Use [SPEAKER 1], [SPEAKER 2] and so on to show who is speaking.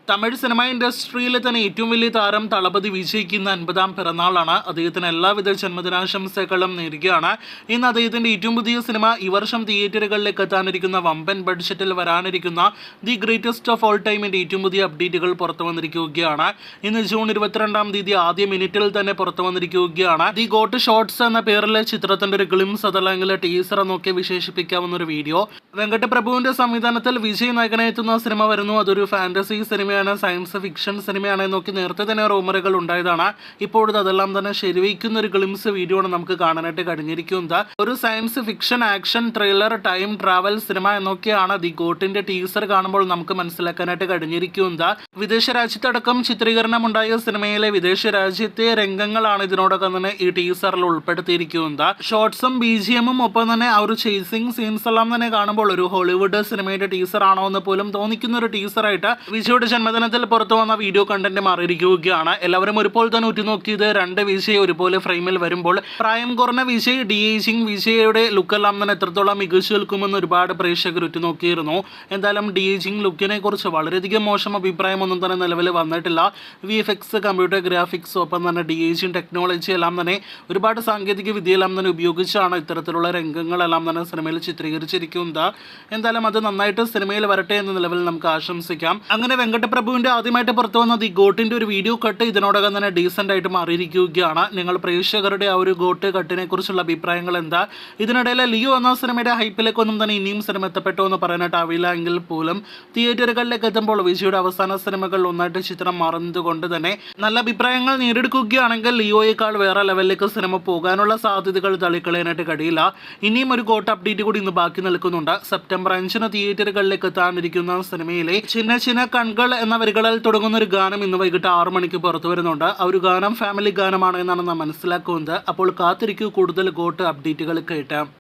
[SPEAKER 1] Tamil cinema ഇൻഡസ്ട്രിയിലെ തന്നെ ഏറ്റവും വലിയ താരം തളപതി വിജയ്ക്ക് ഇന്ന് 50-ാം പിറന്നാളാണ്. അദ്ദേഹത്തിന് എല്ലാവിധ ജന്മദിനാശംസകളും നേരുകയാണ്. ഇന്ന് അദ്ദേഹത്തിന്റെ ഏറ്റവും പുതിയ സിനിമ ഈ വർഷം തിയേറ്ററുകളിലേക്ക് എത്താനിരിക്കുന്ന വമ്പൻ ബഡ്ജറ്റിൽ വരാനിരിക്കുന്ന ദി ഗ്രേറ്റസ്റ്റ് ഓഫ് ഓൾ ടൈമിന്റെ ഏറ്റവും പുതിയ അപ്ഡേറ്റുകൾ പുറത്തു വന്നിരിക്കുകയാണ്. ഇന്ന് ജൂൺ 22-ാം തീയതി ആദ്യ മിനിറ്റിൽ തന്നെ പുറത്തു വന്നിരിക്കുകയാണ്. ദി ഗോട്ട് ഷോർട്സ് എന്ന പേരിലെ ചിത്രത്തിന്റെ ഒരു ഗ്ലിംസ് അതല്ലെങ്കിൽ ടീസർ എന്നൊക്കെ വിശേഷിപ്പിക്കാവുന്ന ഒരു വീഡിയോ. വെങ്കട്ട് പ്രഭുവിന്റെ സംവിധാനത്തിൽ വിജയ് നായകനായി എത്തുന്ന സിനിമ വരുന്നു. അതൊരു ഫാന്റസി സിനിമ, സയൻസ് ഫിക്ഷൻ സിനിമയാണ് എന്നൊക്കെ നേരത്തെ തന്നെ റൂമറുകൾ ഉണ്ടായതാണ്. ഇപ്പോഴത്തെ അതെല്ലാം തന്നെ ശരിവയ്ക്കുന്ന ഒരു ഗ്ലിംസ് വീഡിയോ ആണ് നമുക്ക് കാണാനായിട്ട് കഴിഞ്ഞിരിക്കുന്നത്. ഒരു science fiction action thriller time travel cinema എന്നൊക്കെയാണ് ദി ഗോട്ടിന്റെ ടീസർ കാണുമ്പോൾ നമുക്ക് മനസ്സിലാക്കാനായിട്ട് കഴിഞ്ഞിരിക്കുന്നത്. വിദേശ രാജ്യത്തടക്കം ചിത്രീകരണം ഉണ്ടായ സിനിമയിലെ വിദേശ രാജ്യത്തെ രംഗങ്ങളാണ് ഇതിനോടൊപ്പം തന്നെ ഈ ടീസറിൽ ഉൾപ്പെടുത്തിയിരിക്കുന്നത്. ഷോർട്സും BGM-ഉം ഒപ്പം തന്നെ ആ ഒരു ചേസിംഗ് സീൻസ് എല്ലാം തന്നെ കാണുമ്പോൾ ഒരു ഹോളിവുഡ് സിനിമയുടെ ടീസർ ആണോ എന്ന് പോലും തോന്നിക്കുന്ന ഒരു ടീസറായിട്ട് വിജയുടെ ജന്മദിനത്തിൽ പുറത്തു വന്ന വീഡിയോ കണ്ടന്റ് മാറിയിരിക്കുകയാണ്. എല്ലാവരും ഒരുപോലെ തന്നെ ഉറ്റുനോക്കിയത് രണ്ട് വിജയ് ഒരുപോലെ ഫ്രെയിമിൽ വരുമ്പോൾ പ്രായം കുറഞ്ഞ വിജയ് ഡി-ഏജിംഗ് വിജയുടെ ലുക്കെല്ലാം തന്നെ എത്രത്തോളം മികച്ചു നിൽക്കുമെന്ന് ഒരുപാട് പ്രേക്ഷകർ ഉറ്റുനോക്കിയിരുന്നു. എന്തായാലും ഡി-ഏജിംഗ് ലുക്കിനെ കുറിച്ച് വളരെയധികം മോശം അഭിപ്രായമൊന്നും തന്നെ നിലവിൽ വന്നിട്ടില്ല. VFX, കമ്പ്യൂട്ടർ ഗ്രാഫിക്സ് ഒപ്പം തന്നെ ഡി-ഏജിംഗ് ടെക്നോളജി എല്ലാം തന്നെ ഒരുപാട് സാങ്കേതിക വിദ്യയെല്ലാം തന്നെ ഉപയോഗിച്ചാണ് ഇത്തരത്തിലുള്ള രംഗങ്ങളെല്ലാം തന്നെ സിനിമയിൽ ചിത്രീകരിച്ചിരിക്കുന്നത്. എന്തായാലും അത് നന്നായിട്ട് സിനിമയിൽ വരട്ടെ എന്ന നിലവിൽ നമുക്ക് ആശംസിക്കാം. അങ്ങനെ വെങ്കട്ട് പ്രഭുവിന്റെ ആദ്യമായിട്ട് പുറത്തു വന്ന ദി ഗോട്ടിന്റെ ഒരു വീഡിയോ കട്ട് ഇതിനോടകം തന്നെ ഡീസന്റ് ആയിട്ട് മാറിയിരിക്കുകയാണ്. നിങ്ങൾ പ്രേക്ഷകരുടെ ആ ഒരു ഗോട്ട് കട്ടിനെ കുറിച്ചുള്ള അഭിപ്രായങ്ങൾ എന്താ? ഇതിനിടയിൽ ലിയോ എന്ന സിനിമയുടെ ഹൈപ്പിലേക്കൊന്നും തന്നെ ഇനിയും സിനിമ എത്തപ്പെട്ടോ എന്ന് പറയാനായിട്ടാവില്ല എങ്കിൽ പോലും തിയേറ്ററുകളിലേക്ക് എത്തുമ്പോൾ വിജയുടെ അവസാന സിനിമകൾ ഒന്നായിട്ട് ചിത്രം മാറുന്നത് കൊണ്ട് തന്നെ നല്ല അഭിപ്രായങ്ങൾ നേടിയെടുക്കുകയാണെങ്കിൽ ലിയോയേക്കാൾ വേറെ ലെവലിലേക്ക് സിനിമ പോകാനുള്ള സാധ്യതകൾ തള്ളിക്കളയാനായിട്ട് കഴിയില്ല. ഇനിയും ഒരു ഗോട്ട് അപ്ഡേറ്റ് കൂടി ഇന്ന് ബാക്കി നിൽക്കുന്നുണ്ട്. സെപ്റ്റംബർ 5-ന് തിയേറ്ററുകളിലേക്ക് എത്താനിരിക്കുന്ന സിനിമയിലെ ചിന്ന ചിന്ന കൺകൾ എന്ന വരികളിൽ തുടങ്ങുന്ന ഒരു ഗാനം ഇന്ന് വൈകിട്ട് 6 മണിക്ക് പുറത്തു വരുന്നുണ്ട്. ആ ഒരു ഗാനം ഫാമിലി ഗാനമാണ് എന്നാണ് നാം മനസ്സിലാക്കുന്നത്. അപ്പോൾ കാത്തിരിക്കൂ കൂടുതൽ ഗോട്ട് അപ്ഡേറ്റുകൾ കേട്ടാം.